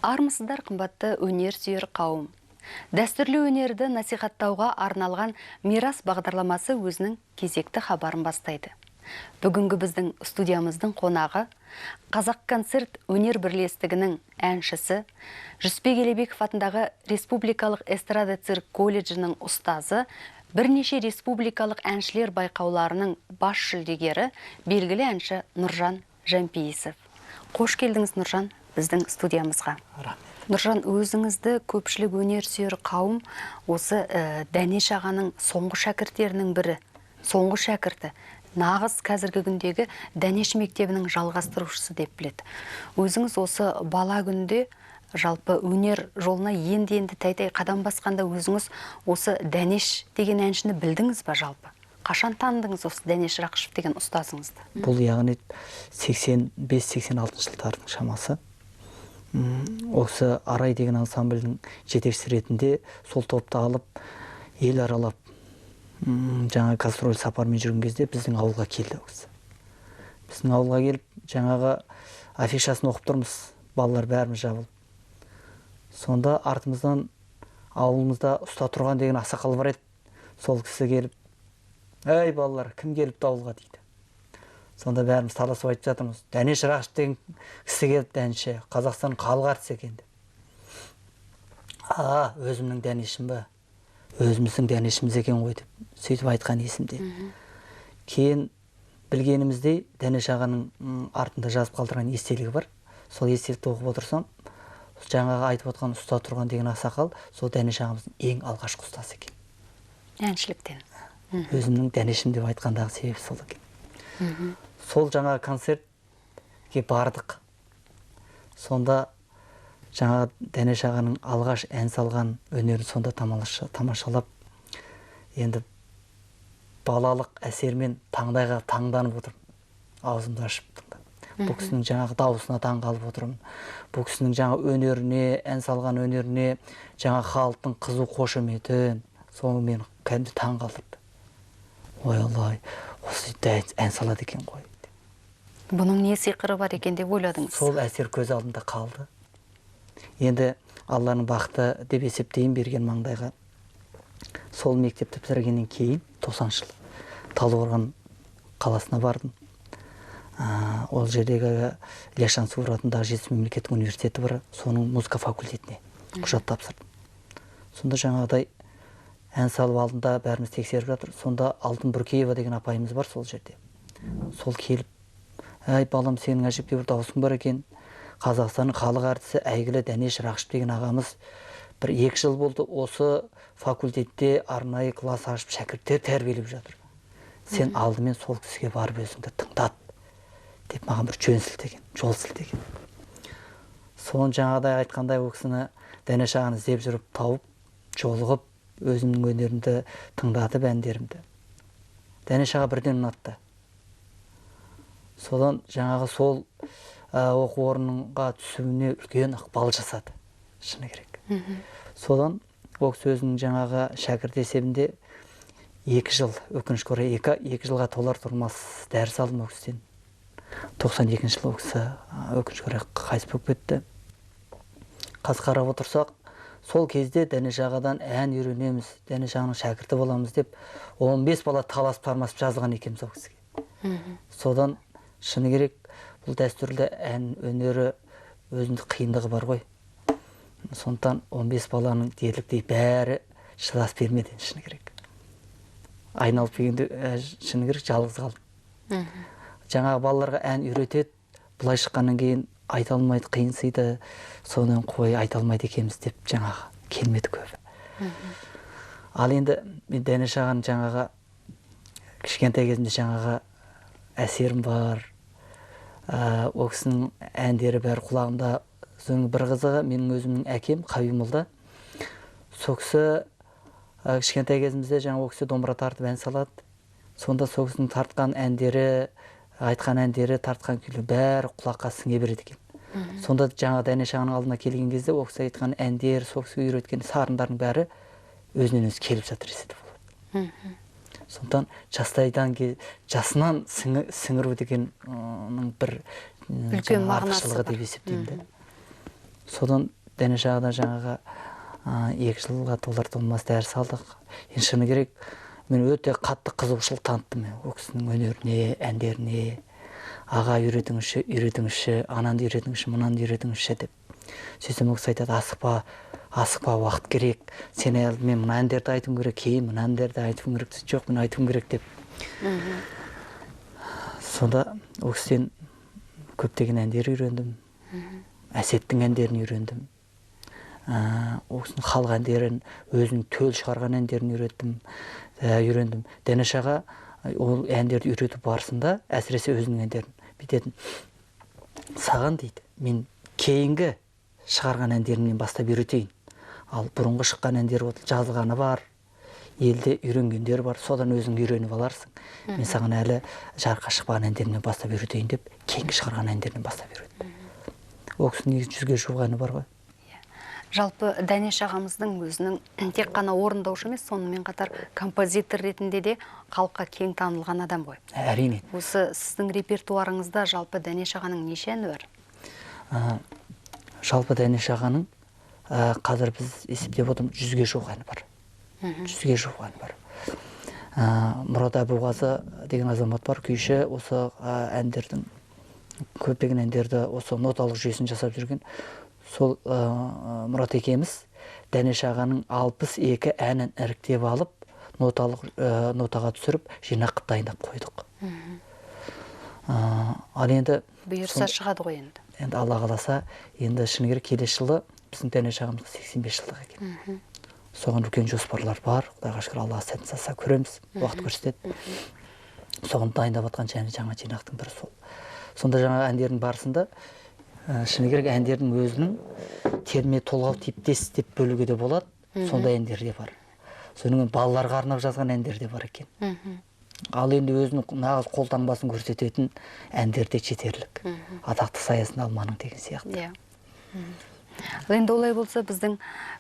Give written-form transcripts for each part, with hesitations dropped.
Армысыздар қымбатты өнер сүйер қауым. Дәстүрлі өнерді насихаттауға арналған мирас бағдарламасы өзінің кезекті хабарын бастайды. Бүгінгі біздің студиямыздың қонағы Қазақконцерт өнер бірлестігінің әншісі, Жүсіпбек Елебеков атындағы Республикалық эстрада цирк колледжінің ұстазы, бірнеше республикалық әншілер байқауларының бас жүлдегері, белгілі әнші Нұржан Жампейісов. Қош келдіңіз, Нұржан, біздің студиямызға. Нұржан, өзіңізді көпшілік өнер сүйер қауым осы Дәнеш ағаның соңғы шәкірттерінің бірі, соңғы шәкірті, нағыз қазіргі күндегі Дәнеш мектебінің жалғастырушысы деп біледі. Өзіңіз осы бала күнде жалпы өнер жолына енді тәй-тәй қадам басқанда өзіңіз осы Дәнеш деген әншіні білдіңіз ба жалпы? Қашан таныдыңыз осы Дәнеш Рақышев деген ұстазыңызды? Бұл яғни 85-86 жылдардың шамасы. Осы Арай деген ансамблінің жетекшісі ретінде сол топты алып, ел аралап, жаңа гастроль сапармен жүрген кезде біздің ауылға келді. Біздің ауылға келіп, жаңағы афишасын оқып тұрмыз, балалар бәріміз жабылып. Сонда артымыздан ауылымызда ұста тұрған деген ақсақал бар еді. Сол кісі келіп, «Әй балалар, кім келіпті ауылға?» дейді. Сонда бәріміз таласып айтып жатырмыз. Дәнеш Рақышев деген кісі келіпті әнші, Қазақстан халық әртісі екен деп. Өзімнің Дәнешім ба? Өзіміздің Дәнешіміз екен ғой деп. Сөйтіп айтқан есімде. Кейін білгеніміздей Дәнеш ағаның артында жазып қалдырған естелігі бар. Сол естелікті оқып отырсам, жаңағы айтып отқан ұста тұрған деген ақсақал, сол Дәнеш ағамыздың ең алғашқы ұстасы екен. Әншіліктен. Өзімнің Дәнешім деп айтқандағы себеп сол екен. Сол жаңа концертке бардық. Сонда жаңа Дәнеш ағаның алғаш ән салған өнерін сонда тамашалап, енді балалық әсермен таңдайға таңданып отырмын. Аузымды ашып тыңдап. Бұл кісінің жаңағы дауысына таңғалып отырмын. Бұл кісінің жаңа өнеріне, ән салған өнеріне, жаңа халықтың қызу қошеметін, соны мені кәдімгі таңғалдырды. Ой Алла, осы ән салады екен ғой. Бұның не сиқыры бар екен деп ойладыңыз? Сол әсер көз алдымда қалды. Енді Алланың бақыты деп есептейін берген маңдайға. Сол мектепті бітіргеннен кейін 90 жыл Талдықорған қаласына бардым. Ол жердегі Ілияс Жансүгіров атындағы Жетісу мемлекеттік университеті бар, соның музыка факультетіне құжат тапсырдым. Сонда жаңағыдай ән салып алдында бәріміз тексеріп жатыр. Сонда Алтын Бүркеева деген апайымыз бар сол жерде. Сол келіп, «Әй балам, сенің әжептеу бір даусың бар екен. Қазақстанның халық әртісі әйгілі Дәнеш Рақышев деген ағамыз бір 2 жыл болды осы факультетте арнайы класс ашып шәкірттер тәрбиелеп жатыр. Сен алдымен сол кісіге барып өзіңді тыңдат» деп маған бір жол сілтеген. Соны жаңағыдай айтқандай ол кісіні Дәнеш ағаны іздеп жүріп тауып, жолығып, өзімнің өнерімді тыңдатып әндерімді. Дәнеш аға бірден ұнатты. Содан жаңағы сол оқу орнынға түсуіне үлкен ықпал жасады, шыны керек. Содан ол кісі өзінің жаңағы шәкірт есебінде 2 жыл, өкінішке орай 2 жылға толар тұрмас дәріс алдым ол кісіден. 92 жылы ол кісі өкінішке орай қайтыс болып кетті. Қазір қарап отырсақ, сол кезде Дәнеш ағадан ән үйренеміз, Дәнеш ағаның шәкірті боламыз деп 15 бала таласып тармасып жазған екенбіз ол кісіге. Содан шыны керек, бұл дәстүрлі ән өнері өзіндік қиындығы бар ғой. Сондықтан 15 баланың дерліктей бәрі шыдас бермеді, шыны керек. Айналып келгенде шыны керек жалғыз қалдым. Жаңағы балаларға ән үйретеді, былай шыққаннан кейін айта алмайды, қиынсыйды, сонымен қой айта алмайды екенбіз деп жаңағы келмеді көбі. Ал енді мен Дәнеш ағаның жаңағы кішкентай кезімде жаңағы әсерім бар. Ол кісінің әндері бәрі құлағымда. Соның бір қызығы менің өзімнің әкем Қабимолда. Сол кісі кішкентай кезімізде жаңа ол кісі домбыра тартып ән салады. Сонда сол кісінің тартқан әндері, айтқан әндері, тартқан күйлері бәрі құлаққа сіңе береді екен. Сонда жаңа Дәнеш ағаның алдына келген кезде ол кісі айтқан әндер, сол кісі үйреткен сарындардың бәрі өзінен өзі келіп жатыр десе болады. Сондықтан жасынан сіңіру деген бір үлкен мағынасы артықшылығы деп есептеймін. Содан Дәнеш ағадан жаңағы 2 жылға толар-толмас дәріс алдық. Енді шыны керек, мен өте қатты қызығушылық таныттым ол кісінің өнеріне, әндеріне. Аға үйретіңізші, ананды үйретіңізші, мынанды үйретіңізші деп. Сөйтсем ол кісі айтады, асықпа, уақыт керек. Сен мен мына әндерді айтуым керек, кейін мына әндерді айтуым керек. Жоқ, мен айтуым керек деп. Сонда ол кісіден көптеген әндер үйрендім. Әсеттің әндерін үйрендім. Ол кісінің халық әндерін, өзінің төл шығарған әндерін үйрендім. Дәнеш аға ол әндерді үйрету барысында, әсіресе өзінің әндерін бүйтетін. Саған дейді, мен кейінгі шығарған әндерімнен бастап үйретейін. Ал бұрынғы шыққан әндер жазылғаны бар, елде үйренгендер бар, содан өзің үйреніп аларсың. Мен саған әлі жарыққа шықпаған әндерімнен бастап үйретейін деп, кейінгі шығарған әндерінен бастап үйретті. Ол кісінің 100-ге жуық әні бар ғой. Жалпы Дәнеш ағамыздың өзінің тек қана орындаушы емес, сонымен қатар композитор ретінде де халыққа кең танылған адам ғой. Әрине. Осы сіздің репертуарыңызда жалпы Дәнеш ағаның неше әні бар? Жалпы Дәнеш ағаның қазір біз есептеп отырмыз 100-ге жуық әні бар. 100-ге жуық әні бар. Мұрат Әбуғазы деген азамат бар, күйші, осы әндердің көптеген әндерді осы ноталық жүйесін жасап жүрген. Сол Мұрат екеміз Дәнеш ағаның 62 әнін іріктеп алып, нотаға түсіріп, жинақ қып дайындап қойдық. Ал енді бұйырса шығады ғой енді. Енді Алла қаласа, енді шыны керек келесі жылы біздің Дәнеш ағамызға 85 жылдық екен. Соған үлкен жоспарлар бар. Құдайға шүкір, Алла сәтін салса көреміз, уақыт көрсетеді. Соған дайындап жатқан жаңа жинақтың бірі сол. Сонда жаңа әндердің барысында шыны керек әндердің өзінің терме толғау типтес деп бөлуге де болады. Сондай әндер де бар. Соның балаларға арнап жазған әндер де бар екен. Ал енді өзінің нағыз қолтаңбасын көрсететін әндер де жетерлік. Атақты саясында алманың деген сияқты. Енді олай болса біздің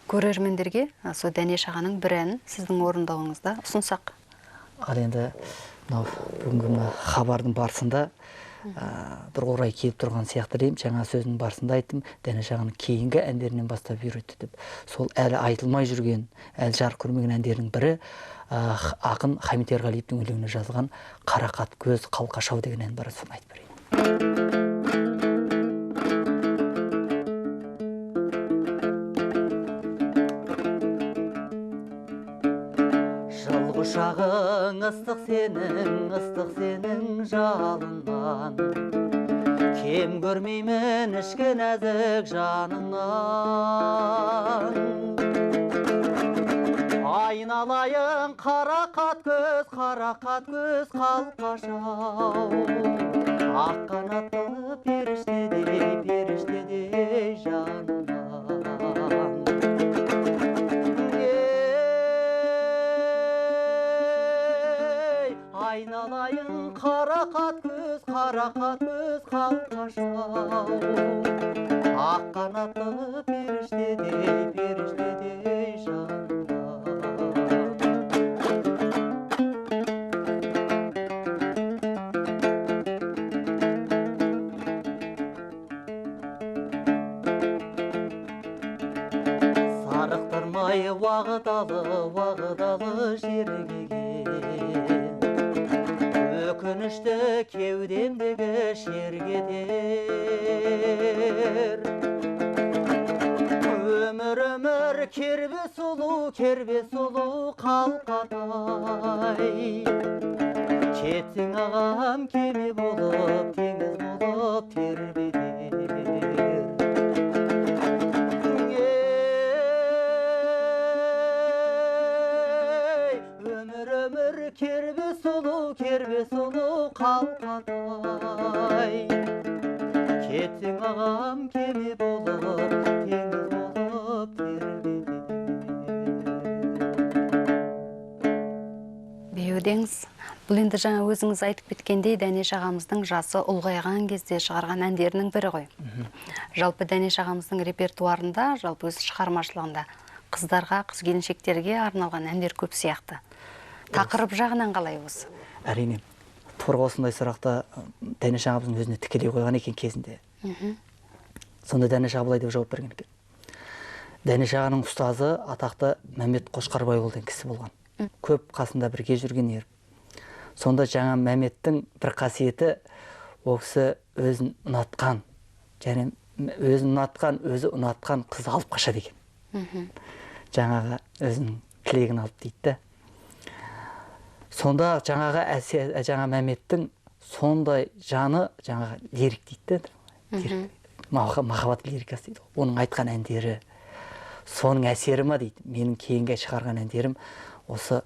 көрермендерге сол Дәнеш ағаның бір әнін сіздің орындауыңызда ұсынсақ. Ал енді бүгінгі хабардың барысында бір орай келіп тұрған сияқты деймін. Жаңа сөздің барысында айттым, Дәнеш ағаның кейінгі әндерінен бастап үйретті деп. Сол әлі айтылмай жүрген, әлі жарық көрмеген әндерінің бірі ақын Хамит Ерғалиевтің өлеңіне жазылған «Қарақат көз қалқашау» деген ән бар, соны айтып берейін. Құшағың ыстық сенің жалынан, кем көрмеймін ішкі нәзік жанынан. Айналайын қарақат көз қалқашау, ақ қанатты періштедей жанынан. Айналайын қарақат көз қалқашау, ақ қанатты періштедей жанынан. Сарықтырмай уағыдалы жерге өкінішті кеудемдегі шергетер. Өмір кербе сұлу қалқатай, кетсің ағам кеме болып, теңіз болып тербетер. Өмір кербе сұлу қалқатай, кетсің ағам кеме болып, теңіз болып тербетер. Беудеңіз, бұл енді жаңа өзіңіз айтып кеткендей, Дәнеш ағамыздың жасы ұлғайған кезде шығарған әндерінің бірі ғой. Жалпы Дәнеш ағамыздың репертуарында, жалпы өз шығармашылығында қыздарға, қыз-келіншектерге арналған әндер көп сияқты. Тақырып жағынан қалай осы? Әрине, тура осындай сұрақты Дәнеш ағамыздың өзіне тікелей қойған екен кезінде. Сонда Дәнеш аға былай деп жауап берген екен. Дәнеш ағаның ұстазы атақты Мәмет Қошқарбай деген кісі болған. Көп қасында бірге жүрген ер. Сонда жаңа Мәметтің бір қасиеті, ол кісі өзін ұнатқан, және өзін ұнатқан қызды алып қашады екен. Жаңағы өзінің тілегін алып дейді. Сонда жаңа Мәметтің сондай жаны жаңағы лирик дейді. Махаббат лирикасы дейді. Оның айтқан әндері, соның әсері ма дейді. Менің кейінге шығарған әндерім осы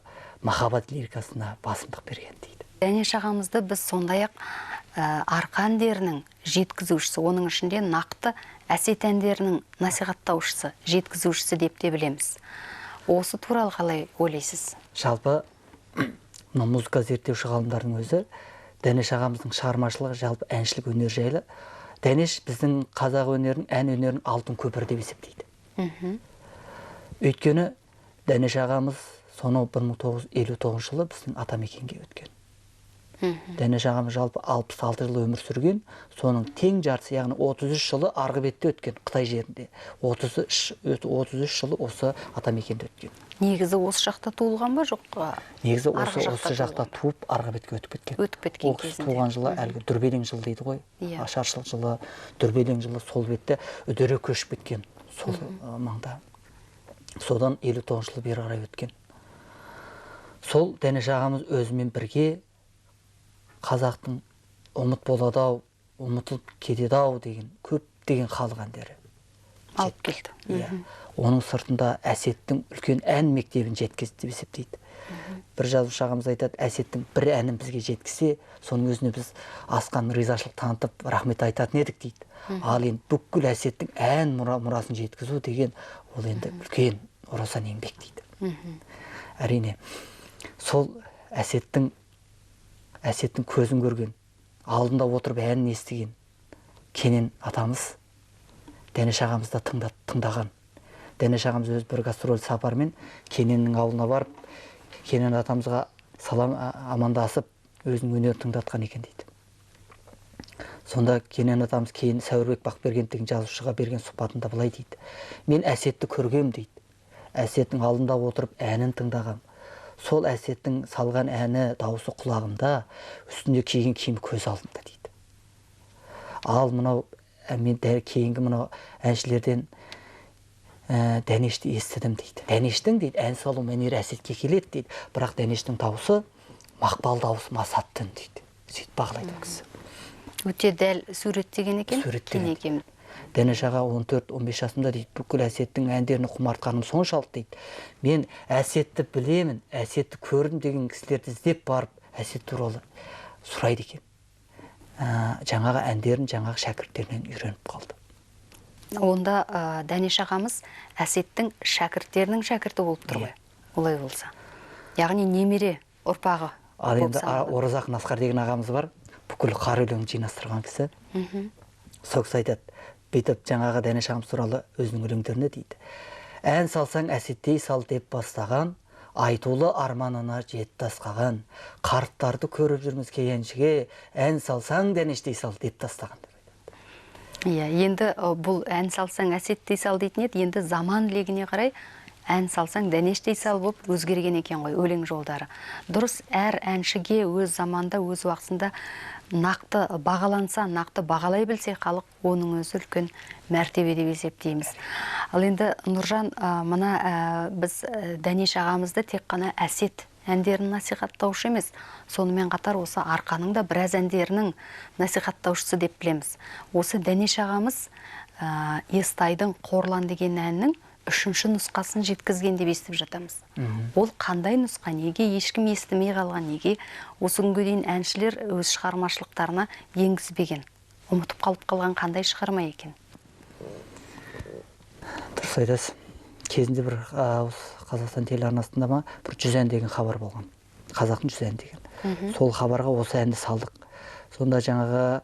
махаббат лирикасына басымдық берген дейді. Дәнеш ағамызды біз сондай-ақ арқа әндерінің жеткізушісі, оның ішінде нақты әсет әндерінің насихаттаушысы, жеткізушісі деп те білеміз. Осы туралы қалай ойлайсыз? Жалпы музыка зерттеуші ғалымдардың өзі Дәнеш ағамыздың шығармашылығы жалпы әншілік өнер жайлы. Дәнеш біздің қазақ өнерінің, ән өнерінің алтын көпірі деп есептейді. Өйткені Дәнеш ағамыз соны 1959 жылы біздің атамекенге өткен. Дәнеш ағамыз жалпы 66 жыл өмір сүрген, соның тең жартысы, яғни 33 жылы арғы бетте өткен, Қытай жерінде. 33 жылы осы атамекенде өткен. Негізі осы жақта туылған ба, жоқ? Негізі осы жақта туып арғы бетке өтіп кеткен. Өтіп кеткен ол кісі туған жылы әлгі дүрбелең жыл дейді ғой. Ашаршылық жылы, дүрбелең жылы сол бетте үдере көшіп кеткен сол маңда. Содан 59 жыл бері қарай өткен. Сол Дәнеш ағамыз өзімен бірге қазақтың ұмыт болады-ау, ұмытылып кетеді-ау деген көптеген халық әндері алып келді. Оның сыртында әсеттің үлкен ән мектебін жеткізді деп есептейді. Бір жазушы ағамыз айтады, әсеттің бір әнін бізге жеткізсе, соның өзіне біз асқан ризашылық танытып, рахмет айтатын едік дейді. Ал енді бүкіл әсеттің ән мұрасын жеткізу деген ол енді үлкен орасан еңбек дейді. Әрине, сол әсеттің көзін көрген, алдында отырып әнін естіген Кенен атамыз Дәнеш ағамызды тыңдаған. Дәнеш ағамыз өз бір гастроль сапармен Кененнің ауылына барып, Кенен атамызға салам амандасып, өзінің өнерін тыңдатқан екен дейді. Сонда Кенен атамыз кейін Сәуірбек Бақберген деген жазушыға берген сұхбатында былай дейді. Мен әсетті көргем дейді. Әсеттің алдында отырып әнін тыңдағам. Сол әсеттің салған әні дауысы құлағымда, үстінде киген киім көз алдымда дейді. Ал мынау мен кейінгі мынау әншілерден Дәнешті естідім дейді. Дәнештің дейді ән салу мәнері әсетке келеді дейді. Бірақ Дәнештің дауысы мақпал дауысы масатты дейді. Сөйтіп бағалайды ол кісі. Өте дәл суреттеген екен. Суреттеген. Дәнеш аға 14-15 жасымда дейді, бүкіл әсеттің әндеріне құмартқаным соншалық дейді. Мен әсетті білемін, әсетті көрдім деген кісілерді іздеп барып, әсет туралы сұрайды екен. Жаңағы әндерін жаңағы шәкірттерінен үйреніп қалды. Онда Дәнеш ағамыз әсеттің шәкірттерінің шәкірті болып тұр ғой. Олай болса. Яғни немере ұрпағы. Ал енді Оразақ Насқар деген ағамыз бар, бүкіл қар өлеңін жинастырған кісі. Сол кісі айтады, бүйтіп жаңағы Дәнеш ағамыз туралы өзінің өлеңдеріне дейді. Ән салсаң әсеттей сал деп бастаған, айтулы арманына жетті асқаған, қарттарды көріп жүрміз кей әншіге, ән салсаң Дәнештей сал деп тастаған. Енді бұл ән салсаң әсеттей сал дейтін еді, енді заман легіне қарай ән салсаң Дәнештей сал болып өзгерген екен ғой өлең жолдары. Дұрыс, әр әншіге өз заманда, өз уақытында нақты бағаланса, нақты бағалай білсе халық, оның өзі үлкен мәртебе деп есептейміз. Ал енді Нұржан, мына біз Дәнеш ағамызды тек қана әсет әндерін насихаттаушы емес, сонымен қатар осы арқаның да біраз әндерінің насихаттаушысы деп білеміз. Осы Дәнеш ағамыз Естайдың Қорлан деген әннің 3-ші нұсқасын жеткізген деп естіп жатамыз. Ол қандай нұсқа, неге ешкім естімей қалған, неге осы күнге дейін әншілер өз шығармашылықтарына енгізбеген, ұмытып қалып қалған қандай шығарма екен? Дұрыс айтасыз. Кезінде бір Қазақстан телеарнасында ма бір 100 ән деген хабар болған. Қазақтың 100 ән деген. Сол хабарға осы әнді салдық. Сонда жаңағы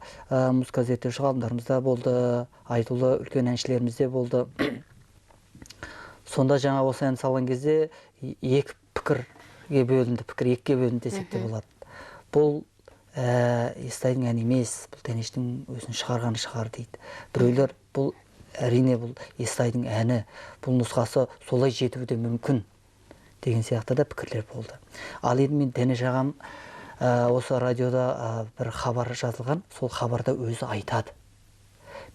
музыка зерттеуші ғалымдарымыз да болды, айтулы үлкен әншілеріміз де болды. Сонда жаңа осы ән салған кезде екі пікірге бөлінді, пікір екіге бөлінді десек те болады. Бұл Естайдың әні емес, бұл Дәнештің өзін шығарғаны шығар дейді. Біреулер бұл әрине бұл Естайдың әні, бұл нұсқасы солай жетуі де мүмкін деген сияқты да пікірлер болды. Ал енді мен Дәнеш ағам осы радиода бір хабар жазылған, сол хабарда өзі айтады.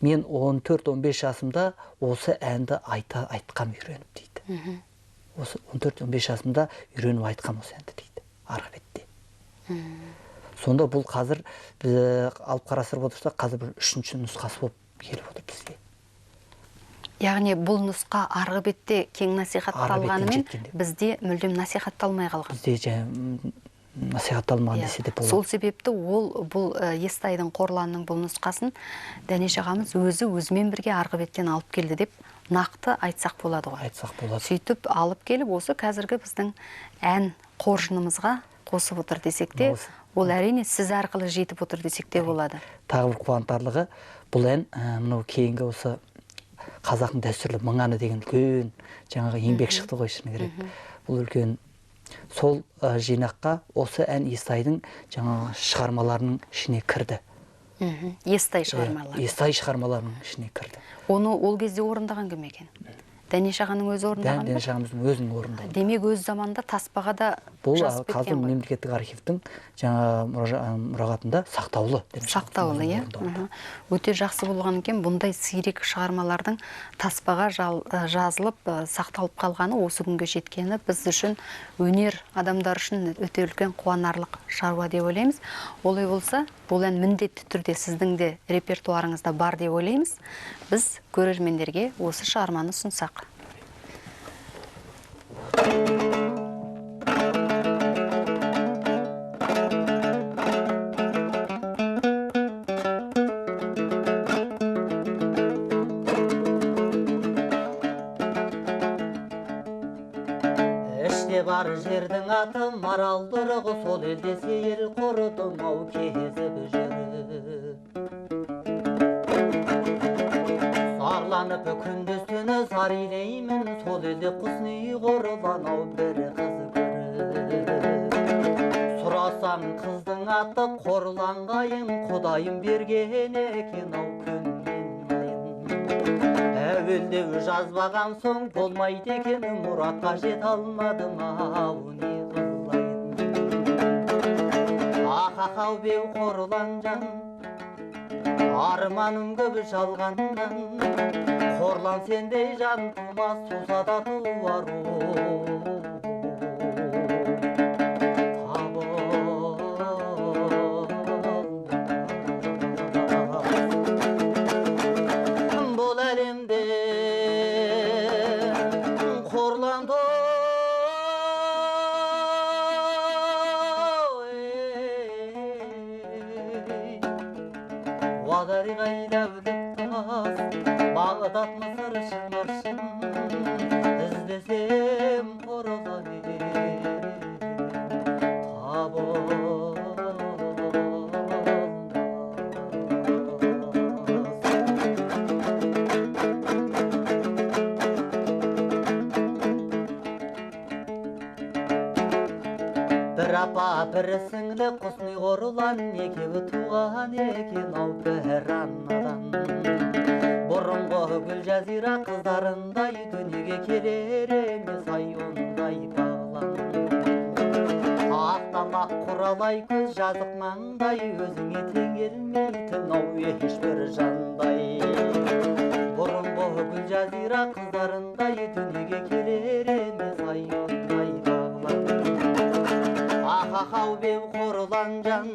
Мен 14-15 жасымда осы әнді айтқам үйреніп дейді. Осы 14-15 жасымда үйреніп айтқам осы әнді дейді, арғы бетте. Сонда бұл қазір біз алып қарастырып отырсақ, қазір бір 3-ші нұсқасы болып келіп отыр бізге. Яғни бұл нұсқа арғы бетте кең насихатталғанымен бізде мүлдем насихатталмай қалған. Бізде насихатталмаған десе де болады. Сол себепті бұл Естайдың Қорланның бұл нұсқасын Дәнеш ағамыз өзімен бірге арғы беттен алып келді деп нақты айтсақ болады ғой. Айтсақ болады. Сөйтіп алып келіп осы қазіргі біздің ән қоржынымызға қосып отыр десек те, ол әрине сіз арқылы жетіп отыр десек те болады. Тағы бір қуантарлығы, бұл ән мынау кейінгі осы қазақтың дәстүрлі мың әні деген үлкен жаңағы еңбек шықты ғой шыны керек. Бұл үлкен сол жинаққа осы ән Естайдың жаңағы шығармаларының ішіне кірді. Естай шығармалары. Естай шығармаларының ішіне кірді. Оны ол кезде орындаған кім екен? Дәнеш ағаның өзі орындаған ба? Дәнеш ағамыздың өзінің орындаған. Демек өз заманда таспаға да бұл жазып кеткен қазір ғой. мемлекеттік архивтің жаңа мұрағатында сақтаулы. Сақтаулы, иә. Өте жақсы болған екен. Бұндай сирек шығармалардың таспаға жазылып сақталып қалғаны, осы күнге жеткені біз үшін, өнер адамдар үшін өте үлкен қуанарлық шаруа деп ойлаймыз. Олай болса, бұл ән міндетті түрде сіздің де репертуарыңызда бар деп ойлаймыз. Біз көрермендерге осы шығарманы ұсынсақ. Іште бар жердің аты Маралдырығы, сол елде сейіл құрыдым ау кезіп жүріп. Сарланып күндіз түні зар илеймін, сол елде құсни қорылан ау бір қыз көріп. Сұрасам қыздың аты Қорланғайын, Құдайым берген екен ау күннен айын. Әуелдеу жазбаған соң болмайды екен, мұратқа жет алмадым ау не қылайын. Ақау беу Қорлан жан, арманым көп жалғаннан, Қорлан сендей жан тумас, туса да туар бұл әлемде Қорланды Уадари қайдавлет тас, Бағдат Мысыр шын, іздесем Қорлан бір апа бір сіңлі құсни Қорлан, екеуі туған екен ау бір анадан. Бұрынғы Гүлжазира қыздарындай дүниеге келер емес ай ондай бағлан. Ақталақ құралай көз жазық маңдай, өзіңе тең келмейтін ау ешбір жандай. Бұрынғы Гүлжазира қыздарындай дүниеге келер емес ай ондай бағлан. Ақау беу Қорлан жан,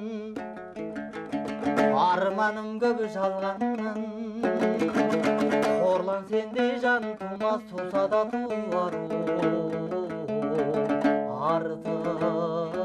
арманым көп жалғаннан, Қорлан сендей жан тумас, туса да туар артық.